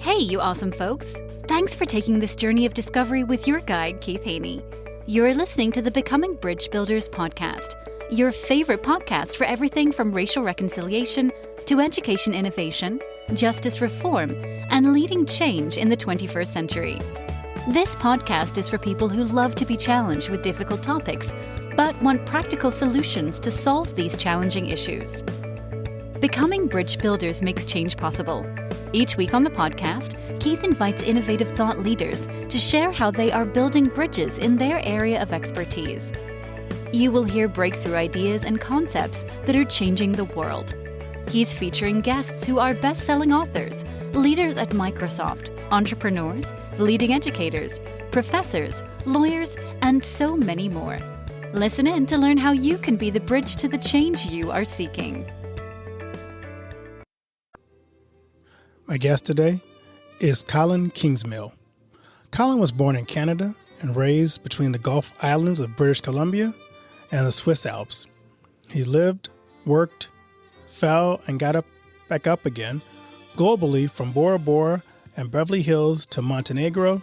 Hey, you awesome folks! Thanks for taking this journey of discovery with your guide, Keith Haney. You're listening to the Becoming Bridge Builders podcast, your favorite podcast for everything from racial reconciliation to education innovation, justice reform, and leading change in the 21st century. This podcast is for people who love to be challenged with difficult topics, but want practical solutions to solve these challenging issues. Becoming Bridge Builders makes change possible. Each week on the podcast, Keith invites innovative thought leaders to share how they are building bridges in their area of expertise. You will hear breakthrough ideas and concepts that are changing the world. He's featuring guests who are best-selling authors, leaders at Microsoft, entrepreneurs, leading educators, professors, lawyers, and so many more. Listen in to learn how you can be the bridge to the change you are seeking. My guest today is Colin Kingsmill. Colin was born in Canada and raised between the Gulf Islands of British Columbia and the Swiss Alps. He lived, worked, fell, and got back up again globally from Bora Bora and Beverly Hills to Montenegro,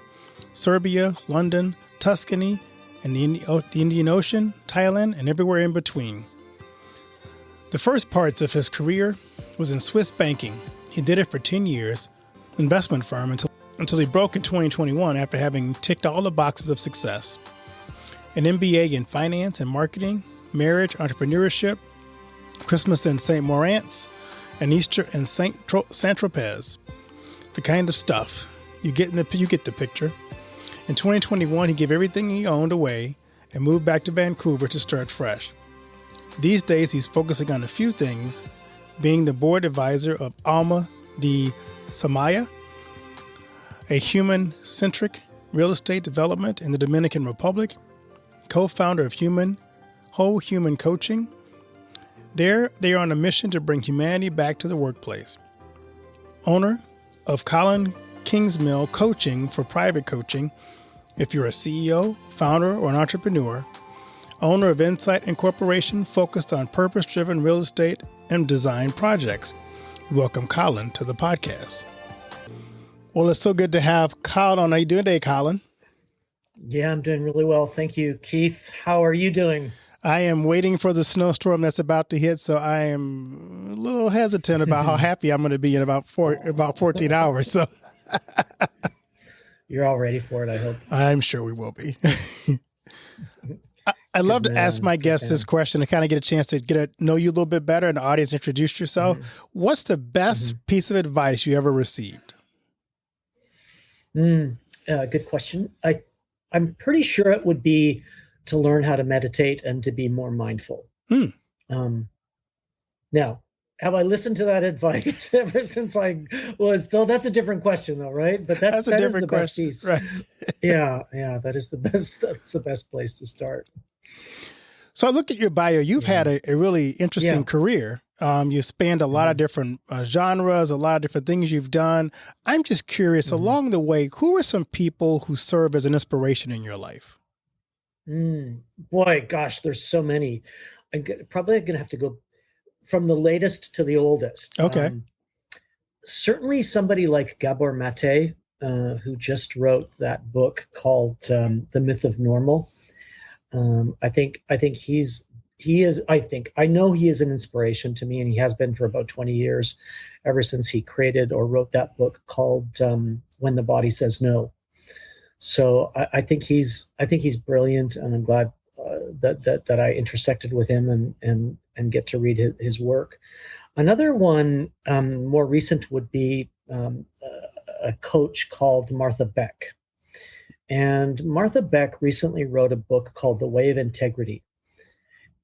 Serbia, London, Tuscany, and the Indian Ocean, Thailand, and everywhere in between. The first parts of his career was in Swiss banking. He did it for 10 years, investment firm, until he broke in 2021 after having ticked all the boxes of success. An MBA in finance and marketing, marriage, entrepreneurship, Christmas in St. Morant's, and Easter in Saint-Tropez. The kind of stuff. You get the picture. In 2021, he gave everything he owned away and moved back to Vancouver to start fresh. These days, he's focusing on a few things, being the board advisor of Alma de Samaya, a human-centric real estate development in the Dominican Republic, co-founder of Whole Human Coaching. There, they are on a mission to bring humanity back to the workplace. Owner of Colin Kingsmill Coaching for private coaching, if you're a CEO, founder, or an entrepreneur. Owner of Insight Incorporation, focused on purpose-driven real estate and design projects. Welcome Colin to the podcast. Well, it's so good to have Colin. How are you doing today, Colin? Yeah, I'm doing really well. Thank you, Keith. How are you doing? I am waiting for the snowstorm that's about to hit, so I am a little hesitant about how happy I'm going to be in about 14 hours. So you're all ready for it, I hope. I'm sure we will be. I love to ask my guests this question to kind of get a chance to get to know you a little bit better and the audience introduce yourself. Mm-hmm. What's the best piece of advice you ever received? Good question. I'm pretty sure it would be to learn how to meditate and to be more mindful. Now, have I listened to that advice ever since I was still? That's a different question, though, right? But that is the best piece. Right. Yeah, that is the best. That's the best place to start. So I looked at your bio. You've had a really interesting career. You spanned a lot of different genres, a lot of different things you've done. I'm just curious, along the way, who are some people who serve as an inspiration in your life? Boy, gosh, there's so many. I'm probably going to have to go from the latest to the oldest. Okay. Certainly somebody like Gabor Maté, who just wrote that book called The Myth of Normal. I know he is an inspiration to me, and he has been for about 20 years, ever since he created or wrote that book called When the Body Says No. So I think he's brilliant, and I'm glad that I intersected with him and get to read his work. Another one, more recent, would be a coach called Martha Beck. And Martha Beck recently wrote a book called The Way of Integrity.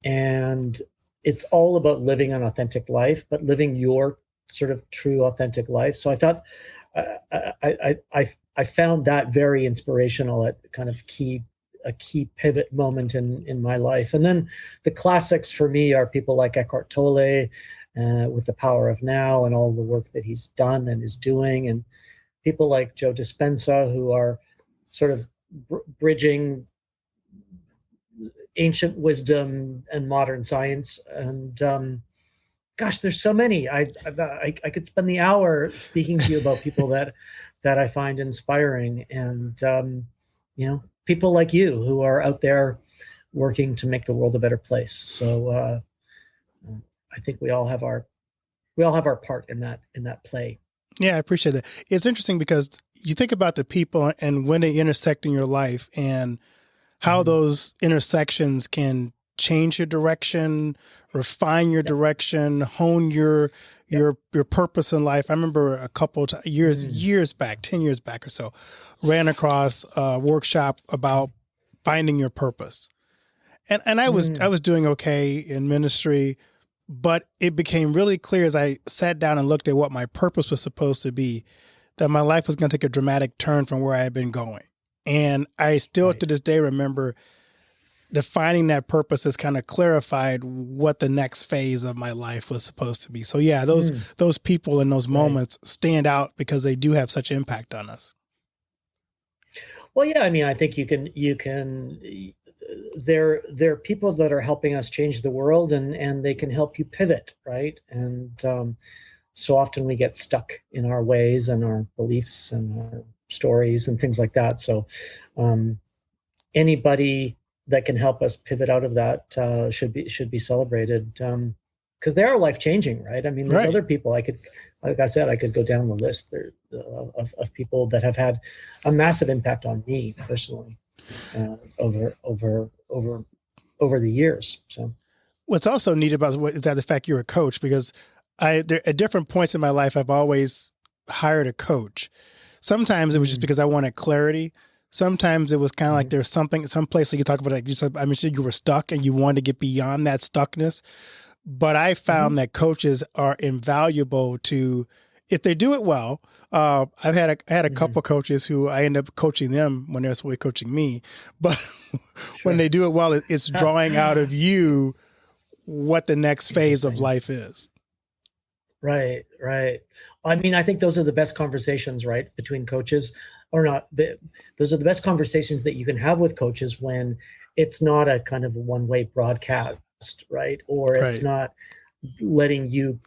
And it's all about living an authentic life, but living your sort of true authentic life. So I thought I found that very inspirational at kind of a key pivot moment in my life. And then the classics for me are people like Eckhart Tolle with The Power of Now and all the work that he's done and is doing, and people like Joe Dispenza, who are sort of bridging ancient wisdom and modern science. And gosh, there's so many. I could spend the hour speaking to you about people that I find inspiring, and people like you who are out there working to make the world a better place. So I think we all have our part in that play. Yeah, I appreciate that. It's interesting because you think about the people and when they intersect in your life and how those intersections can change your direction, refine your direction, hone your purpose in life. I remember a couple of years back, 10 years back or so, ran across a workshop about finding your purpose. And I was doing okay in ministry, but it became really clear as I sat down and looked at what my purpose was supposed to be, that my life was going to take a dramatic turn from where I had been going. And I still to this day remember defining that purpose has kind of clarified what the next phase of my life was supposed to be. So yeah, those people in those moments stand out because they do have such impact on us. Well, yeah, I mean, I think you can there are people that are helping us change the world, and they can help you pivot, right? And so often we get stuck in our ways and our beliefs and our stories and things like that. So anybody that can help us pivot out of that should be celebrated, because they are life-changing, right? I mean, there's other people I could go down the list there of people that have had a massive impact on me personally over the years. So what's also neat about it is that the fact you're a coach, because at different points in my life, I've always hired a coach. Sometimes it was just because I wanted clarity. Sometimes it was kind of like there's some place that you talk about, like you said, I mentioned you were stuck and you wanted to get beyond that stuckness. But I found that coaches are invaluable to, if they do it well. I had a couple coaches who I end up coaching them when they're supposed to be coaching me. But when they do it well, it's drawing out of you what the next phase of life is. Right. I mean, I think those are the best conversations, right, between coaches, or not. Those are the best conversations that you can have with coaches when it's not a kind of one-way broadcast, right? Or it's not letting you,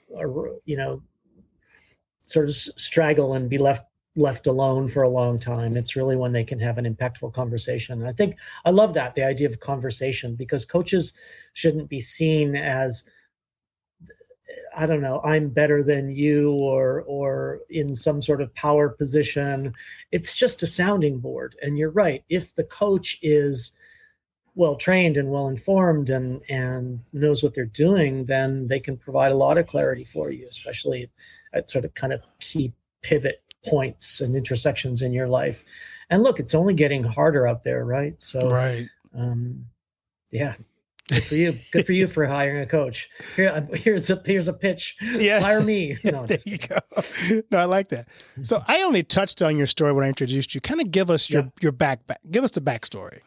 sort of straggle and be left alone for a long time. It's really when they can have an impactful conversation. And I love that, the idea of conversation, because coaches shouldn't be seen as, I don't know, I'm better than you, or in some sort of power position. It's just a sounding board. And you're right. If the coach is well trained and well informed and knows what they're doing, then they can provide a lot of clarity for you, especially at sort of kind of key pivot points and intersections in your life. And look, it's only getting harder out there, right? So, yeah. Good for you for hiring a coach. Here's a pitch. Yeah. Hire me. No, there you go. No, I like that. So I only touched on your story when I introduced you. Kind of give us your give us the backstory.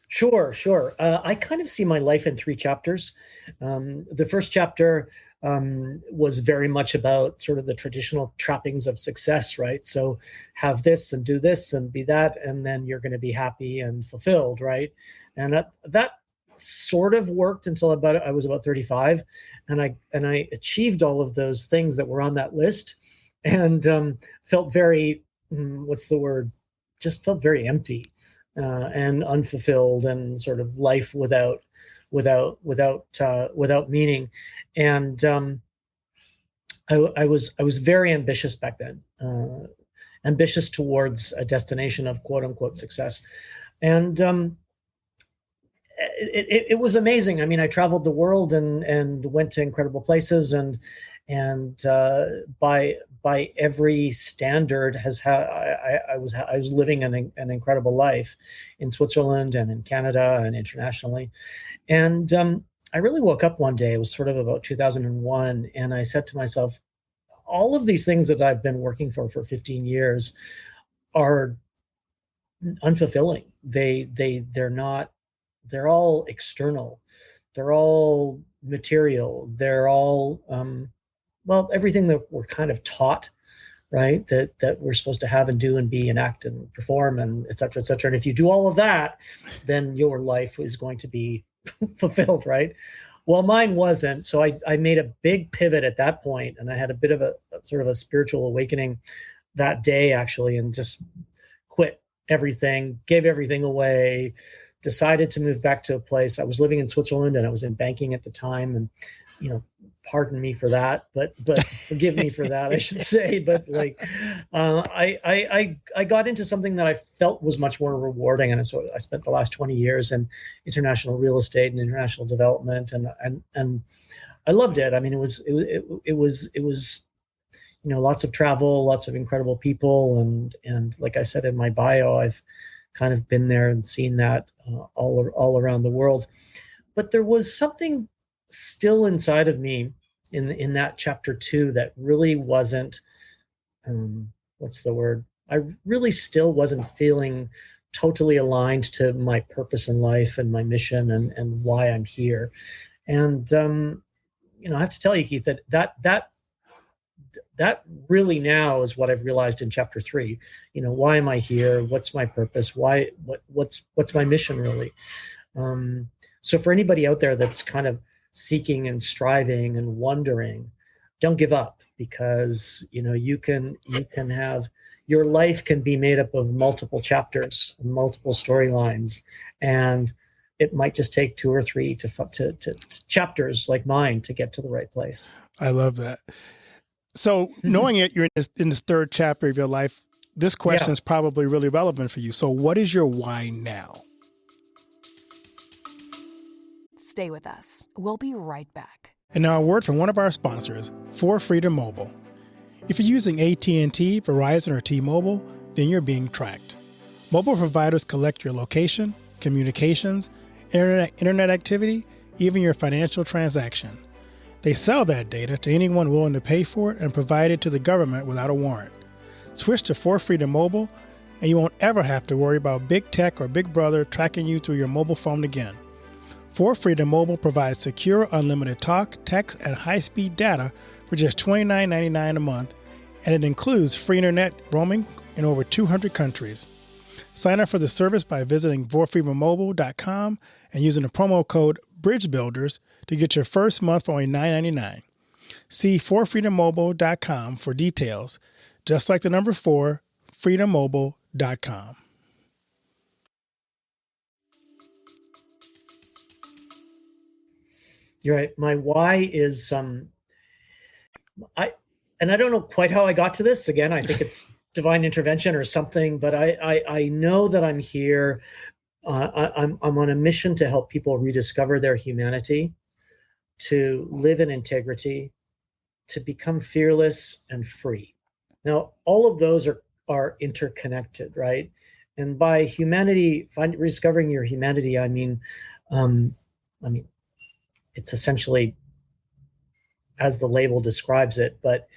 Sure. I kind of see my life in 3 chapters. The first chapter was very much about sort of the traditional trappings of success, right? So have this and do this and be that, and then you're going to be happy and fulfilled, right? And that sort of worked until I was about 35, and I achieved all of those things that were on that list, and felt very just felt very empty and unfulfilled, and sort of life without meaning. And I was very ambitious back then, ambitious towards a destination of quote unquote success, and it was amazing. I mean, I traveled the world and went to incredible places, and by every standard I was living an incredible life in Switzerland and in Canada and internationally. And I really woke up one day, it was sort of about 2001, and I said to myself, all of these things that I've been working for 15 years are unfulfilling. They're not. They're all external. They're all material. They're all, everything that we're kind of taught, right? That we're supposed to have and do and be and act and perform and et cetera, et cetera. And if you do all of that, then your life is going to be fulfilled, right? Well, mine wasn't. So I made a big pivot at that point, and I had a bit of a sort of a spiritual awakening that day, actually, and just quit everything, gave everything away, decided to move back to a place. I was living in Switzerland and I was in banking at the time. And, pardon me for that, but forgive me for that, I should say. But like, I got into something that I felt was much more rewarding. And so I spent the last 20 years in international real estate and international development. And I loved it. I mean, it was, lots of travel, lots of incredible people. And like I said in my bio, I've kind of been there and seen that all around the world. But there was something still inside of me in that chapter 2 that really wasn't, what's the word? I really still wasn't feeling totally aligned to my purpose in life and my mission and why I'm here. And, I have to tell you, Keith, that really now is what I've realized in chapter 3. Why am I here? What's my purpose? What's my mission really? So for anybody out there that's kind of seeking and striving and wondering, don't give up, because you can have, your life can be made up of multiple chapters, multiple storylines, and it might just take 2 or 3 to chapters like mine to get to the right place. I love that. So knowing it, you're in this 3rd chapter of your life, this question is probably really relevant for you. So what is your why now? Stay with us. We'll be right back. And now a word from one of our sponsors, For Freedom Mobile. If you're using AT&T, Verizon, or T-Mobile, then you're being tracked. Mobile providers collect your location, communications, internet activity, even your financial transaction. They sell that data to anyone willing to pay for it and provide it to the government without a warrant. Switch to For Freedom Mobile, and you won't ever have to worry about big tech or Big Brother tracking you through your mobile phone again. For Freedom Mobile provides secure, unlimited talk, text, and high-speed data for just $29.99 a month, and it includes free internet roaming in over 200 countries. Sign up for the service by visiting forfreedommobile.com and using the promo code BRIDGEBUILDERS to get your first month for only $9.99. See forfreedommobile.com for details, just like the number 4, freedommobile.com. You're right. My why is I don't know quite how I got to this. Again, I think it's divine intervention or something, but I know that I'm here. I'm on a mission to help people rediscover their humanity, to live in integrity, to become fearless and free. Now, all of those are interconnected, right? And by humanity, rediscovering your humanity, I mean, it's essentially as the label describes it. But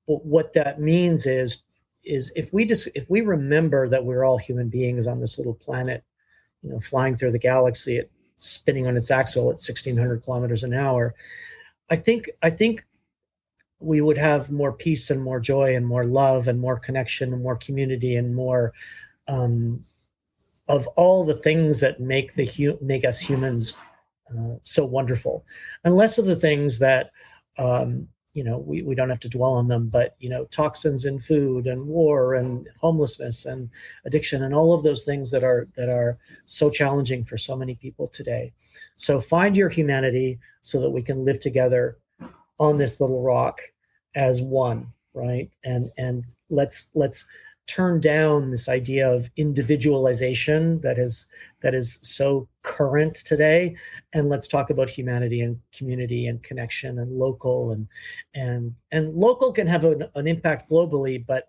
what that means is if we remember that we're all human beings on this little planet, flying through the galaxy, spinning on its axle at 1,600 kilometers an hour, I think we would have more peace and more joy and more love and more connection and more community and more of all the things that make us humans so wonderful, and less of the things that we don't have to dwell on them, but toxins in food and war and homelessness and addiction and all of those things that are so challenging for so many people today. So find your humanity so that we can live together on this little rock as one, right? And let's turn down this idea of individualization that is so current today, and let's talk about humanity and community and connection and local and local can have an impact globally, but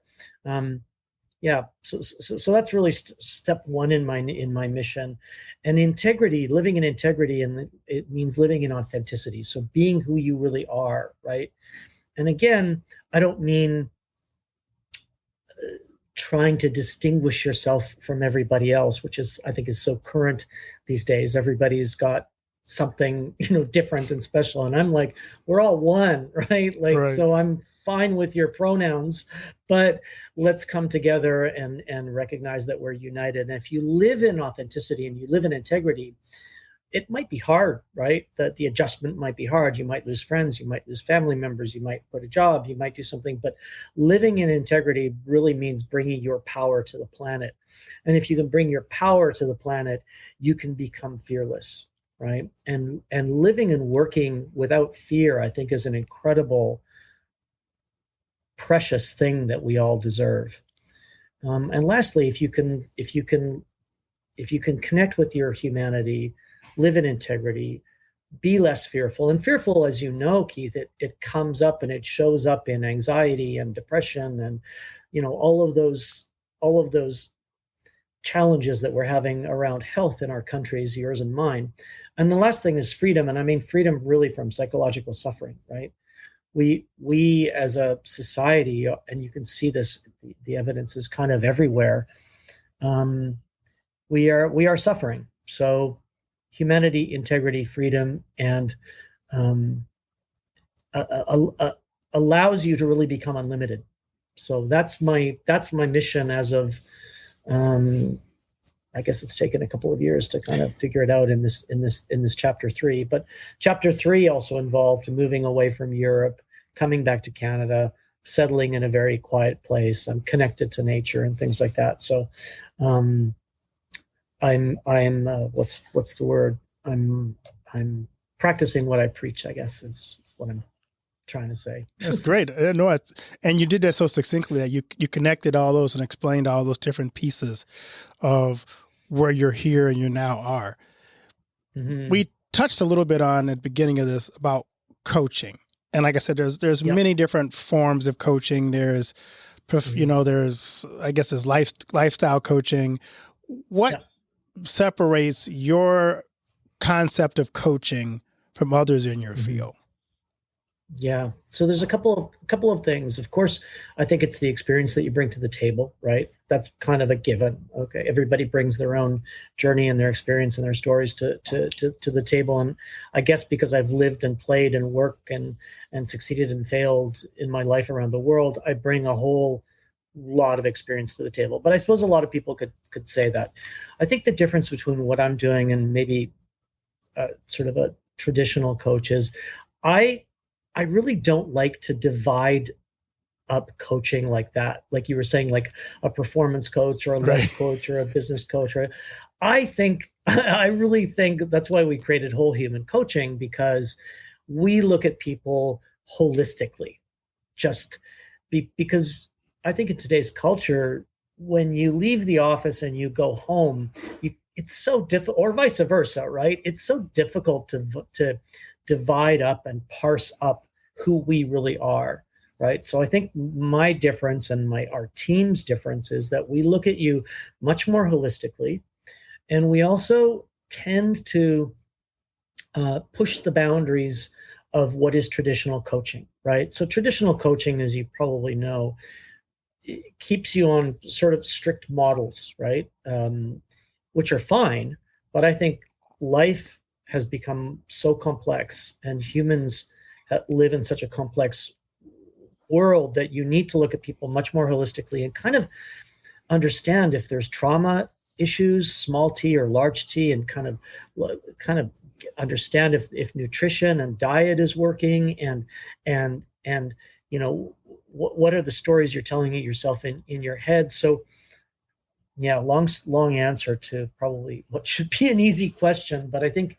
so that's really step one in my mission. And integrity, living in integrity, and it means living in authenticity, so being who you really are, right? And again, I don't mean trying to distinguish yourself from everybody else, which I think is so current these days. Everybody's got something, different and special. And I'm like, we're all one, right? Right. So I'm fine with your pronouns, but let's come together and recognize that we're united. And if you live in authenticity and you live in integrity, it might be hard, right? That the adjustment might be hard. You might lose friends, you might lose family members, you might quit a job, you might do something, but living in integrity really means bringing your power to the planet. And if you can bring your power to the planet, you can become fearless, right? And living and working without fear, I think, is an incredible, precious thing that we all deserve. And lastly, if you can connect with your humanity, live in integrity, be less fearful. And fearful, as you know, Keith, it comes up and it shows up in anxiety and depression and, all of those challenges that we're having around health in our countries, yours and mine. And the last thing is freedom. And I mean freedom really from psychological suffering, right? We as a society, and you can see this, the evidence is kind of everywhere. We are suffering. So humanity, integrity, freedom, and allows you to really become unlimited. So that's my mission as of, I guess it's taken a couple of years to kind of figure it out in this chapter 3. But chapter 3 also involved moving away from Europe, coming back to Canada, settling in a very quiet place. I'm connected to nature and things like that. So, I'm what's the word? I'm practicing what I preach, I guess is what I'm trying to say. That's great. No, and you did that so succinctly that you connected all those and explained all those different pieces of where you're here and you now are. Mm-hmm. We touched a little bit on at the beginning of this about coaching. And like I said, there's many different forms of coaching. There's, there's, I guess, there's lifestyle coaching. What separates your concept of coaching from others in your field? Yeah. So there's a couple of things. Of course, I think it's the experience that you bring to the table, right? That's kind of a given. Okay. Everybody brings their own journey and their experience and their stories to the table. And I guess because I've lived and played and worked and succeeded and failed in my life around the world, I bring a whole lot of experience to the table. But I suppose a lot of people could say that. I think the difference between what I'm doing and maybe sort of a traditional coach is I really don't like to divide up coaching like that. Like you were saying, like a performance coach or a life coach or a business coach. I really think that's why we created Whole Human Coaching, because we look at people holistically, because I think in today's culture, when you leave the office and you go home, it's so difficult, or vice versa, right? It's so difficult to divide up and parse up who we really are, right? So I think my difference and our team's difference is that we look at you much more holistically, and we also tend to push the boundaries of what is traditional coaching, right? So traditional coaching, as you probably know, it keeps you on sort of strict models, right? Which are fine, but I think life has become so complex, and humans live in such a complex world that you need to look at people much more holistically and kind of understand if there's trauma issues, small t or large t, and kind of understand if nutrition and diet is working, and what are the stories you're telling yourself in your head. So yeah, long answer to probably what should be an easy question, but I think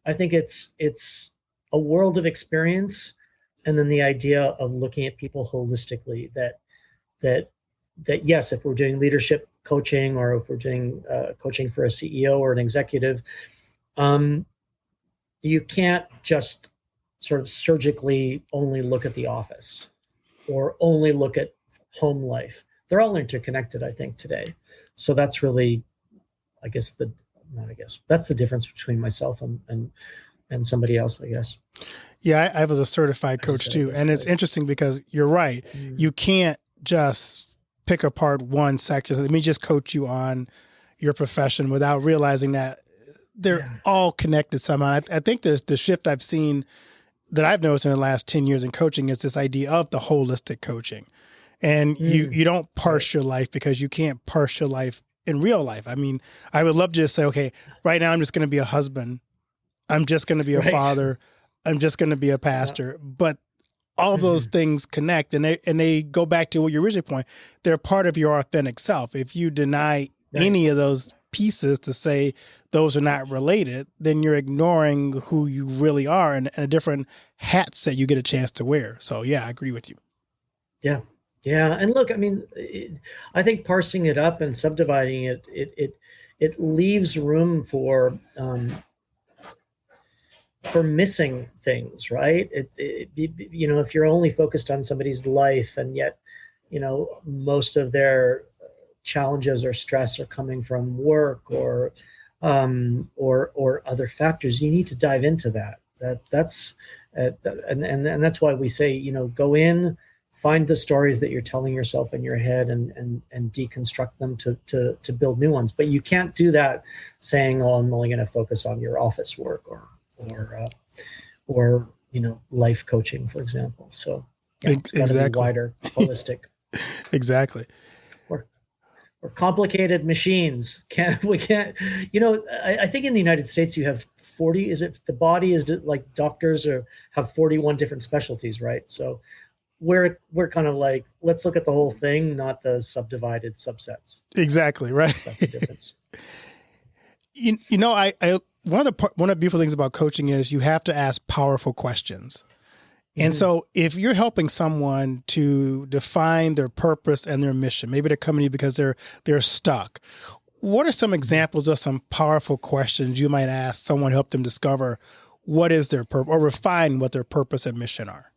it's a world of experience, and then the idea of looking at people holistically. That yes, if we're doing leadership coaching, or if we're doing coaching for a CEO or an executive, you can't just sort of surgically only look at the office or only look at home life. They're all interconnected, I think, today. So that's really, that's the difference between myself and somebody else, I guess. Yeah, I was a certified coach too. And it's interesting because you're right. You can't just pick apart one section. Let me just coach you on your profession without realizing that they're all connected somehow. I think the shift I've seen that I've noticed in the last 10 years in coaching is this idea of the holistic coaching. And you don't parse your life, because you can't parse your life in real life. I mean, I would love to just say, okay, right now I'm just going to be a husband I'm just going to be a Right. father. I'm just going to be a pastor. But all of those things connect, and they go back to what your original point. They're part of your authentic self. If you deny any of those pieces to say those are not related, then you're ignoring who you really are and a different hats that you get a chance to wear. So yeah, I agree with you. Yeah. Yeah. And look, I mean, I think parsing it up and subdividing it leaves room for missing things, right? If you're only focused on somebody's life and yet, most of their challenges or stress are coming from work or other factors, you need to dive into that. That's that's why we say, go in, find the stories that you're telling yourself in your head and deconstruct them to build new ones. But you can't do that saying, oh, I'm only going to focus on your office work or life coaching, for example. So yeah, it's got to be wider, holistic. Exactly. Or complicated machines. We can't, I think in the United States you have 40, the body is like doctors have 41 different specialties, right? So we're kind of like, let's look at the whole thing, not the subdivided subsets. Exactly. Right. That's the difference. One of the beautiful things about coaching is you have to ask powerful questions. And so if you're helping someone to define their purpose and their mission, maybe they're coming to you because they're stuck. What are some examples of some powerful questions you might ask someone to help them discover what is their purpose or refine what their purpose and mission are?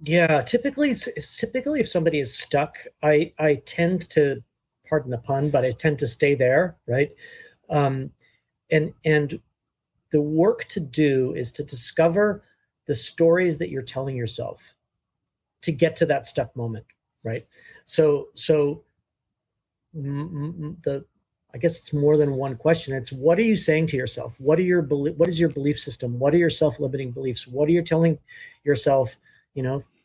Yeah, typically if somebody is stuck, I tend to, pardon the pun, but I tend to stay there, right? And the work to do is to discover the stories that you're telling yourself to get to that stuck moment, right? So I guess it's more than one question. It's what are you saying to yourself? What is your belief system? What are your self-limiting beliefs? What are you telling yourself,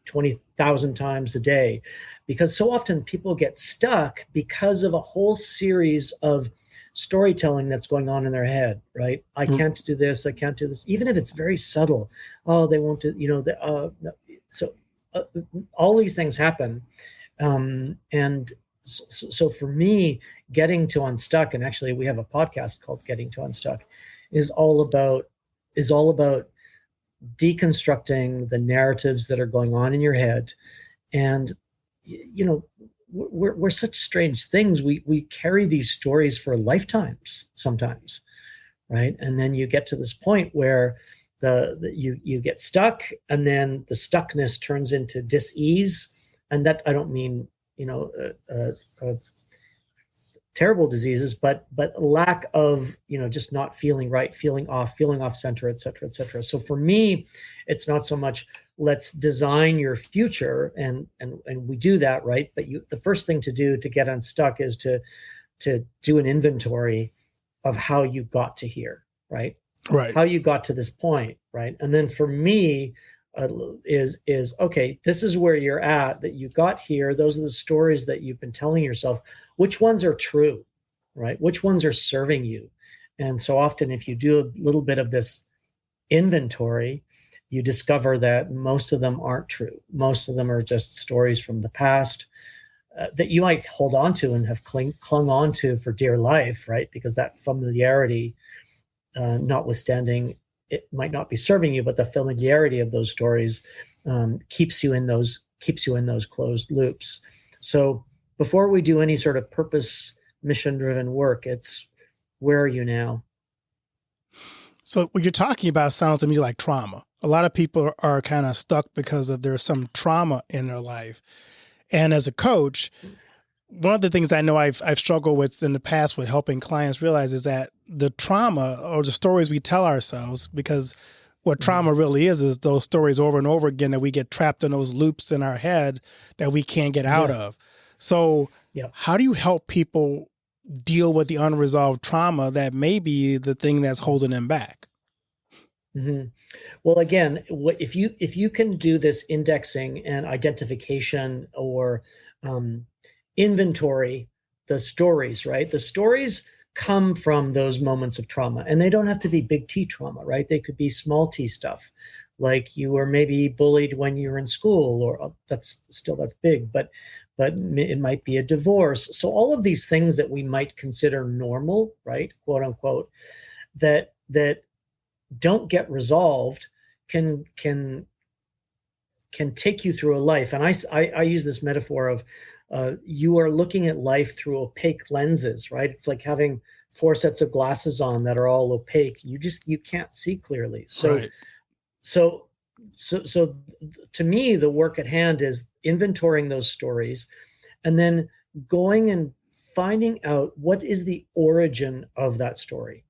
20,000 times a day? Because so often people get stuck because of a whole series of storytelling that's going on in their head, right? I can't do this. I can't do this. Even if it's very subtle. Oh, they won't do, no. So all these things happen. And so for me, getting to unstuck, and actually we have a podcast called Getting to Unstuck, is all about deconstructing the narratives that are going on in your head. And, we're such strange things. We carry these stories for lifetimes sometimes, right? And then you get to this point where you get stuck, and then the stuckness turns into dis-ease. And that, I don't mean, terrible diseases, but lack of, just not feeling right, feeling off center, et cetera, et cetera. So for me, it's not so much let's design your future, and we do that, right? But the first thing to do to get unstuck is to do an inventory of how you got to here, right? Right. How you got to this point, right? And then for me, is okay, this is where you're at, that you got here. Those are the stories that you've been telling yourself. Which ones are true, right? Which ones are serving you? And so often if you do a little bit of this inventory, you discover that most of them aren't true. Most of them are just stories from the past that you might hold on to and have clung on to for dear life, right? Because that familiarity, notwithstanding, it might not be serving you, but the familiarity of those stories keeps you in those closed loops. So before we do any sort of purpose, mission-driven work, it's where are you now? So what you're talking about sounds to me like trauma. A lot of people are kind of stuck because there's some trauma in their life. And as a coach, one of the things I know I've struggled with in the past with helping clients realize is that the trauma or the stories we tell ourselves, because what trauma really is those stories over and over again that we get trapped in those loops in our head that we can't get out of. So how do you help people deal with the unresolved trauma that may be the thing that's holding them back? Mm-hmm. Well, again, if you can do this indexing and identification or inventory, the stories, right? The stories come from those moments of trauma. And they don't have to be big T trauma, right? They could be small T stuff, like you were maybe bullied when you were in school, or that's big, but it might be a divorce. So all of these things that we might consider normal, right, quote unquote, that don't get resolved can take you through a life. And I use this metaphor of you are looking at life through opaque lenses, right? It's like having 4 sets of glasses on that are all opaque. You can't see clearly. So, Right. so to me, the work at hand is inventorying those stories and then going and finding out what is the origin of that story.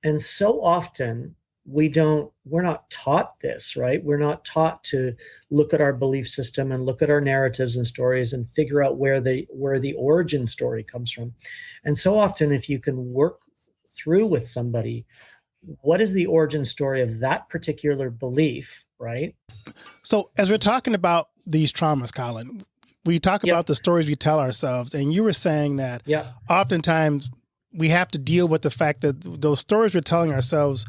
And so often we're not taught this, right? We're not taught to look at our belief system and look at our narratives and stories and figure out where the origin story comes from. And so often, if you can work through with somebody, what is the origin story of that particular belief, right? So as we're talking about these traumas, Colin, we talk about the stories we tell ourselves, and you were saying that oftentimes we have to deal with the fact that those stories we're telling ourselves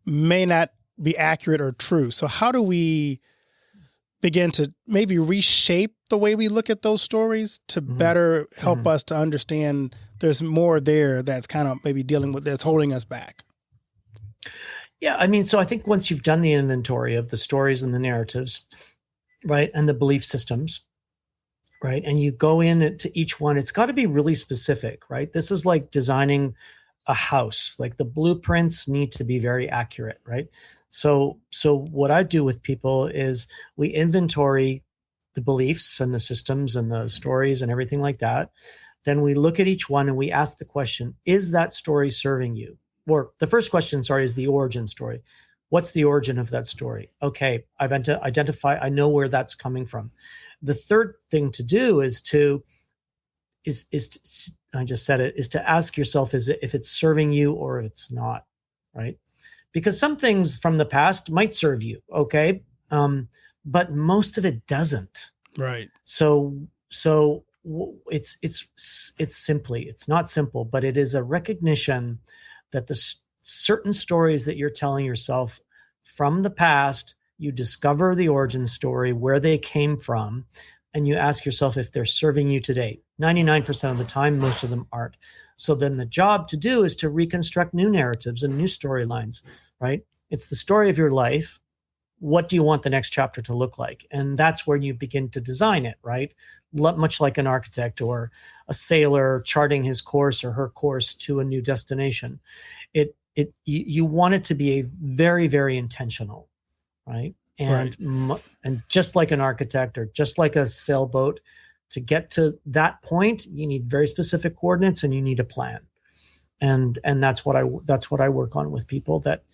may not be accurate or true. So how do we begin to maybe reshape the way we look at those stories to better help us to understand there's more there that's kind of maybe dealing with, that's holding us back? Yeah, I mean, so I think once you've done the inventory of the stories and the narratives, right, and the belief systems, right, and you go in to each one, it's got to be really specific, right? This is like designing a house. Like the blueprints need to be very accurate, right? So what I do with people is we inventory the beliefs and the systems and the stories and everything like that. Then we look at each one and we ask the question, is that story serving you? Or the first question, is the origin story. What's the origin of that story? Okay, I've identified, I know where that's coming from. The third thing to do is to I just said it, is to ask yourself, if it's serving you or if it's not, right? Because some things from the past might serve you, okay? But most of it doesn't. Right. So it's not simple, but it is a recognition that the certain stories that you're telling yourself from the past, you discover the origin story, where they came from, and you ask yourself if they're serving you today. 99% of the time, most of them aren't. So then the job to do is to reconstruct new narratives and new storylines, right? It's the story of your life. What do you want the next chapter to look like? And that's where you begin to design it, right? Much like an architect or a sailor charting his course or her course to a new destination. You want it to be very, very intentional, right? And just like an architect or just like a sailboat, to get to that point, you need very specific coordinates and you need a plan. And that's what I work on with people that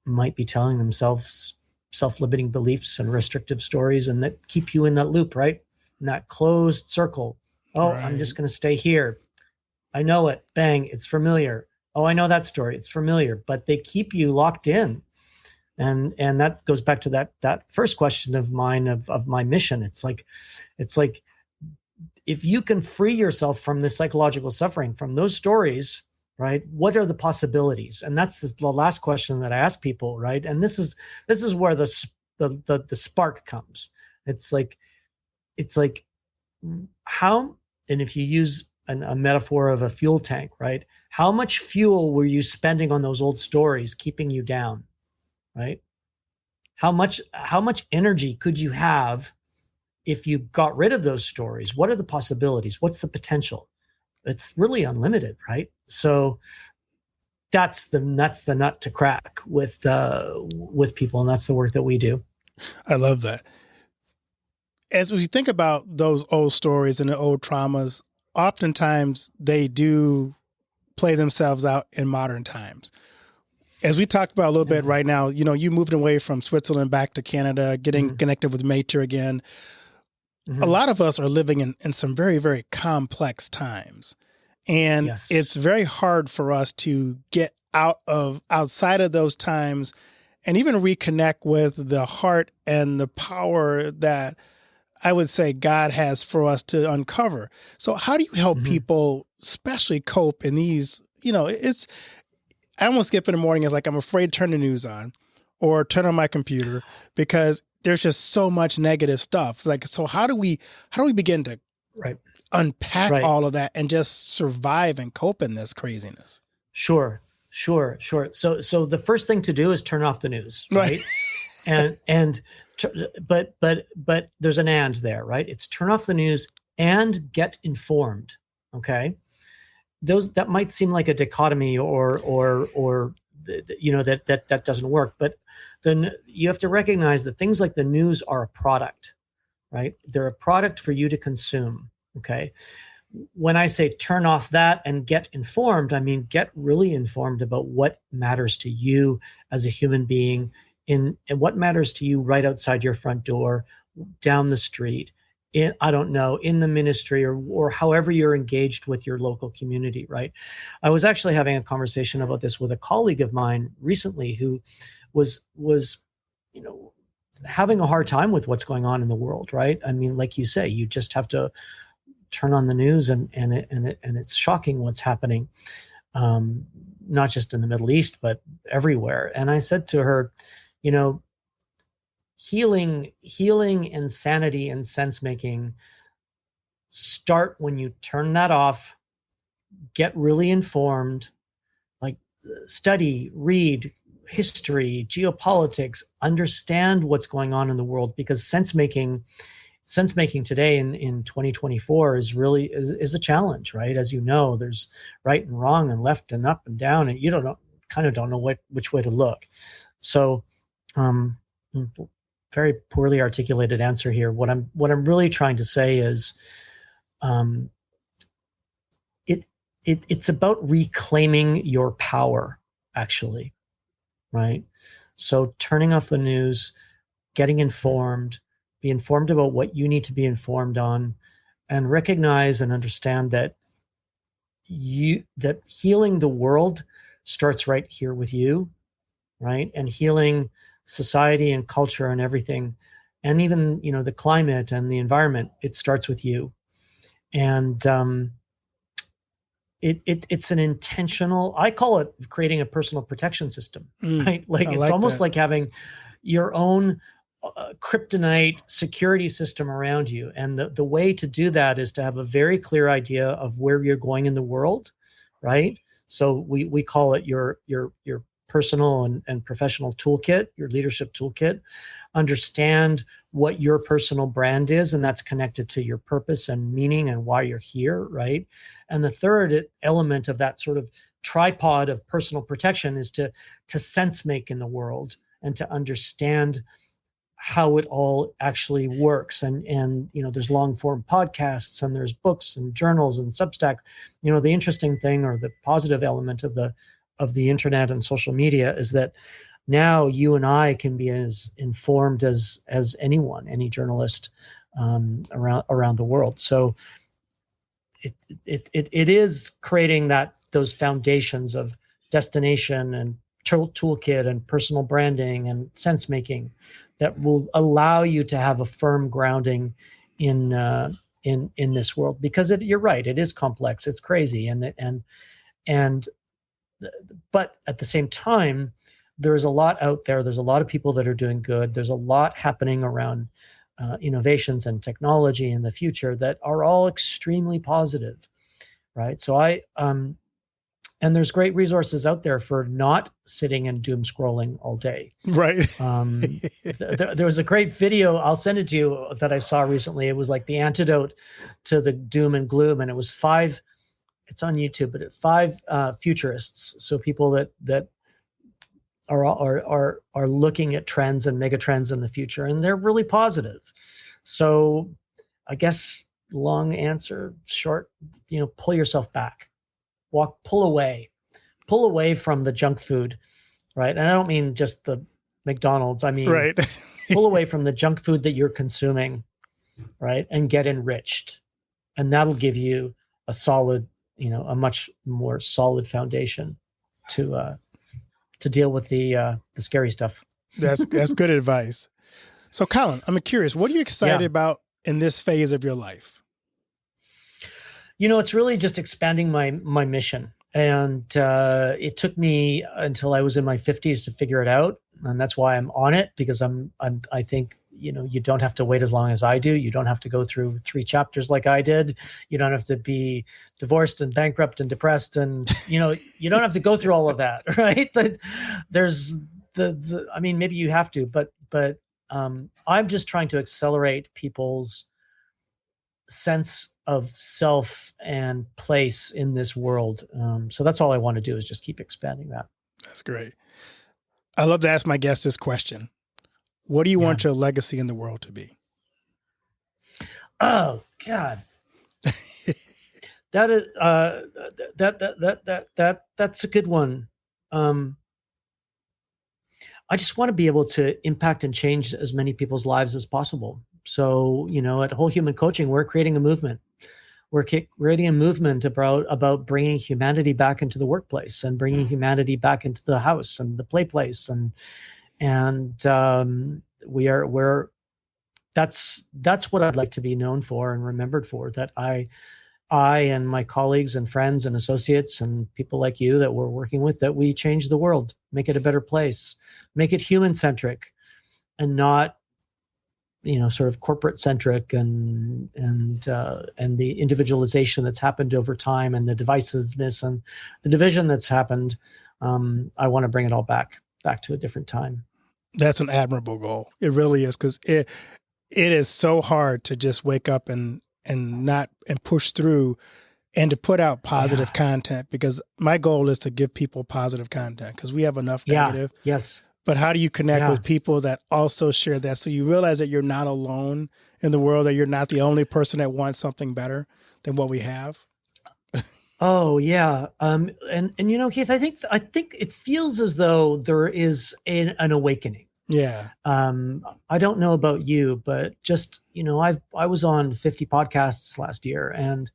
might be telling themselves self-limiting beliefs and restrictive stories, and that keep you in that loop, right? In that closed circle. Oh, right. I'm just going to stay here. I know it. Bang. It's familiar. Oh, I know that story. It's familiar, but they keep you locked in. And that goes back to that first question of mine of my mission. It's like, if you can free yourself from this psychological suffering, from those stories, right? What are the possibilities? And that's the last question that I ask people, right? And this is where the spark comes. It's like how, and if you use a metaphor of a fuel tank, right? How much fuel were you spending on those old stories keeping you down, right? How much energy could you have if you got rid of those stories? What are the possibilities? What's the potential? It's really unlimited, right? So that's the nut to crack with people, and that's the work that we do. I love that. As we think about those old stories and the old traumas, oftentimes they do play themselves out in modern times. As we talked about a little bit right now, you moved away from Switzerland back to Canada, getting connected with Maté again. A lot of us are living in some very, very complex times. And it's very hard for us to get outside of those times and even reconnect with the heart and the power that I would say God has for us to uncover. So how do you help people, especially cope in these, I almost get up in the morning. It's like, I'm afraid to turn the news on or turn on my computer because there's just so much negative stuff. Like, so how do we begin to unpack all of that and just survive and cope in this craziness? Sure. So the first thing to do is turn off the news, right? But there's an and there, right? It's turn off the news and get informed. Okay. That might seem like a dichotomy or that doesn't work, but then you have to recognize that things like the news are a product, right? They're a product for you to consume. Okay. When I say turn off that and get informed, I mean, get really informed about what matters to you as a human being and what matters to you right outside your front door, down the street, in the ministry or however you're engaged with your local community, right? I was actually having a conversation about this with a colleague of mine recently who was having a hard time with what's going on in the world, right? I mean, like you say, you just have to turn on the news and it's shocking what's happening, not just in the Middle East, but everywhere. And I said to her, healing and sanity and sense making start when you turn that off, get really informed, like study, read history, geopolitics, understand what's going on in the world, because sense making today in 2024 is really is a challenge, right? As you know, there's right and wrong and left and up and down, and you don't know which way to look. So, very poorly articulated answer here. What I'm really trying to say is, it's about reclaiming your power, actually, right? So turning off the news, getting informed, be informed about what you need to be informed on, and recognize and understand that healing the world starts right here with you, right? And healing society and culture and everything, and even the climate and the environment, it starts with you. And it's an intentional, I call it creating a personal protection system, right? Like it's almost like having your own kryptonite security system around you. And the way to do that is to have a very clear idea of where you're going in the world, right? So we call it your personal and professional toolkit, your leadership toolkit. Understand what your personal brand is, and that's connected to your purpose and meaning and why you're here, right? And the third element of that sort of tripod of personal protection is to sense make in the world and to understand how it all actually works. And there's long form podcasts and there's books and journals and Substack. The interesting thing, or the positive element of the internet and social media, is that now you and I can be as informed as anyone, any journalist around the world. So it is creating those foundations of destination and toolkit and personal branding and sense making that will allow you to have a firm grounding in this world. Because you're right, it is complex, it's crazy, but at the same time, there's a lot out there. There's a lot of people that are doing good. There's a lot happening around innovations and technology in the future that are all extremely positive, right? So and there's great resources out there for not sitting and doom scrolling all day. Right. There was a great video, I'll send it to you, that I saw recently. It was like the antidote to the doom and gloom. And it was it's on YouTube, but 5 futurists. So people that are looking at trends and mega trends in the future, and they're really positive. So I guess long answer, short, pull yourself back, pull away from the junk food, right? And I don't mean just the McDonald's. I mean, pull away from the junk food that you're consuming, right? And get enriched. And that'll give you a solid, a much more solid foundation to deal with the scary stuff. That's good advice. So Colin, I'm curious, what are you excited about in this phase of your life? It's really just expanding my mission. And it took me until I was in my 50s to figure it out. And that's why I'm on it, because I think, you don't have to wait as long as I do. You don't have to go through 3 chapters like I did. You don't have to be divorced and bankrupt and depressed. And, you don't have to go through all of that, right? There's maybe you have to, but I'm just trying to accelerate people's sense of self and place in this world. So that's all I want to do, is just keep expanding that. That's great. I love to ask my guests this question. What do you want your legacy in the world to be? Oh God. That is, that's a good one. I just want to be able to impact and change as many people's lives as possible. So, at Whole Human Coaching, we're creating a movement. We're creating a movement about bringing humanity back into the workplace and bringing humanity back into the house and the play place. That's what I'd like to be known for and remembered for, that I and my colleagues and friends and associates and people like you that we're working with, that we change the world, make it a better place, make it human-centric and not, sort of corporate centric and the individualization that's happened over time and the divisiveness and the division that's happened. I want to bring it all back to a different time. That's an admirable goal. It really is, because it is so hard to just wake up and push through and to put out positive content, because my goal is to give people positive content, because we have enough negative. Yes. But how do you connect with people that also share that? So you realize that you're not alone in the world, that you're not the only person that wants something better than what we have. Oh yeah. And Keith, I think it feels as though there is an awakening. Yeah. I don't know about you, but just, I was on 50 podcasts last year, and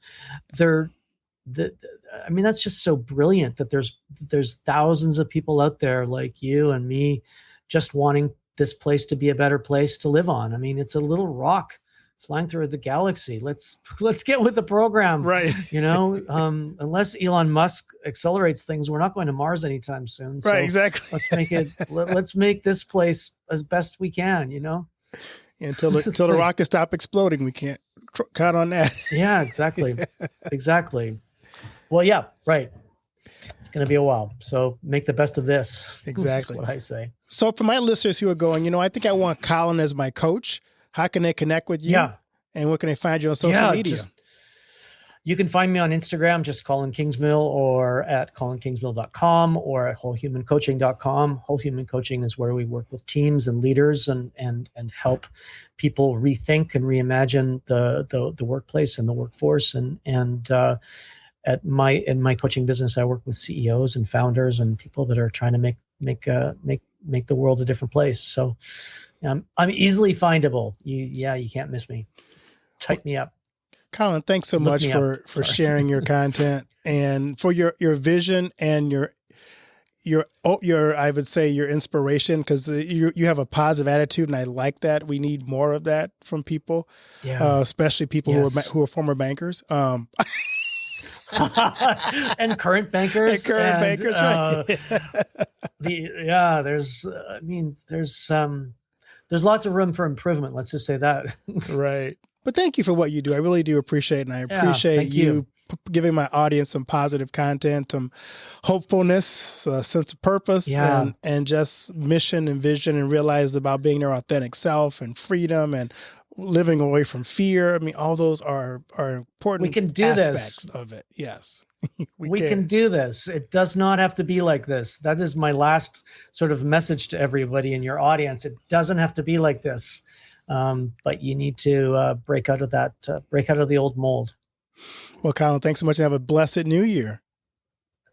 that's just so brilliant that there's thousands of people out there like you and me just wanting this place to be a better place to live on. I mean, it's a little rock flying through the galaxy. Let's get with the program. Right. Unless Elon Musk accelerates things, we're not going to Mars anytime soon. So right. Exactly. let's make this place as best we can, Until the rockets stop exploding, we can't count on that. Yeah, exactly. Exactly. Well, yeah, right. It's going to be a while. So make the best of this. Exactly. That's what I say. So for my listeners who are going, I think I want Colin as my coach. How can they connect with you? Yeah. And where can they find you on social media? You can find me on Instagram, just Colin Kingsmill, or at colinkingsmill.com, or at wholehumancoaching.com. Whole Human Coaching is where we work with teams and leaders and help people rethink and reimagine the workplace and the workforce. And in my coaching business, I work with CEOs and founders and people that are trying to make the world a different place. So I'm easily findable. You can't miss me. Type me up. Colin, thanks so much for sharing your content and for your vision and your I would say your inspiration, because you have a positive attitude, and I like that. We need more of that from people, especially people who are former bankers. And current bankers. Right. There's lots of room for improvement. Let's just say that. Right. But thank you for what you do. I really do appreciate it. And I appreciate you giving my audience some positive content, some hopefulness, a sense of purpose, and just mission and vision, and realize about being their authentic self and freedom and living away from fear. I mean, all those are important. We can do aspects this of it. Yes. We can do this. It does not have to be like this. That is my last sort of message to everybody in your audience. It doesn't have to be like this. But you need to break out of the old mold. Well, Colin, thanks so much, and have a blessed new year.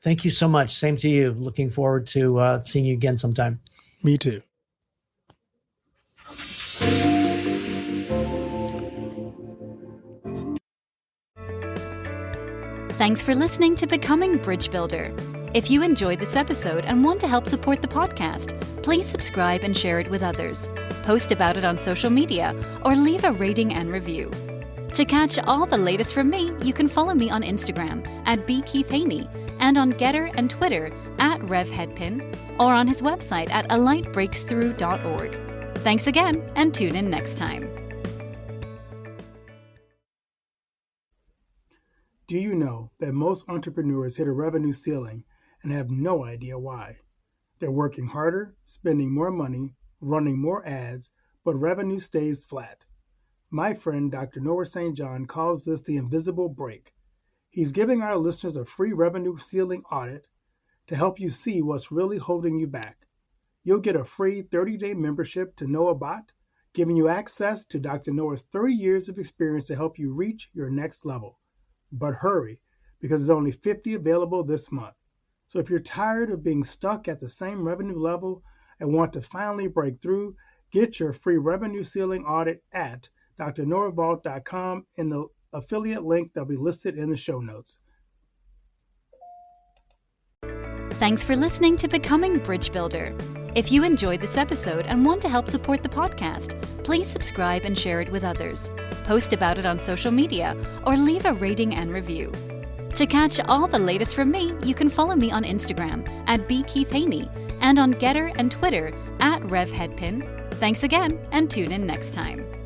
Thank you so much. Same to you. Looking forward to seeing you again sometime. Me too. Thanks for listening to Becoming Bridge Builder. If you enjoyed this episode and want to help support the podcast, please subscribe and share it with others. post about it on social media, or leave a rating and review. To catch all the latest from me, you can follow me on Instagram at bkeithhaney and on Getter and Twitter at revheadpin, or on his website at alightbreaksthrough.org. Thanks again, and tune in next time. Do you know that most entrepreneurs hit a revenue ceiling and have no idea why? They're working harder, spending more money, running more ads, but revenue stays flat. My friend Dr. Noah St. John calls this the invisible break. He's giving our listeners a free revenue ceiling audit to help you see what's really holding you back. You'll get a free 30-day membership to NoahBot, giving you access to Dr. Noah's 30 years of experience to help you reach your next level. But hurry, because there's only 50 available this month. So if you're tired of being stuck at the same revenue level and want to finally break through, get your free revenue ceiling audit at drnoahvault.com in the affiliate link that'll be listed in the show notes. Thanks for listening to Becoming Bridge Builder. If you enjoyed this episode and want to help support the podcast, please subscribe and share it with others. Post about it on social media, or leave a rating and review. To catch all the latest from me, you can follow me on Instagram at bkeithhaney and on Getter and Twitter at revheadpin. Thanks again, and tune in next time.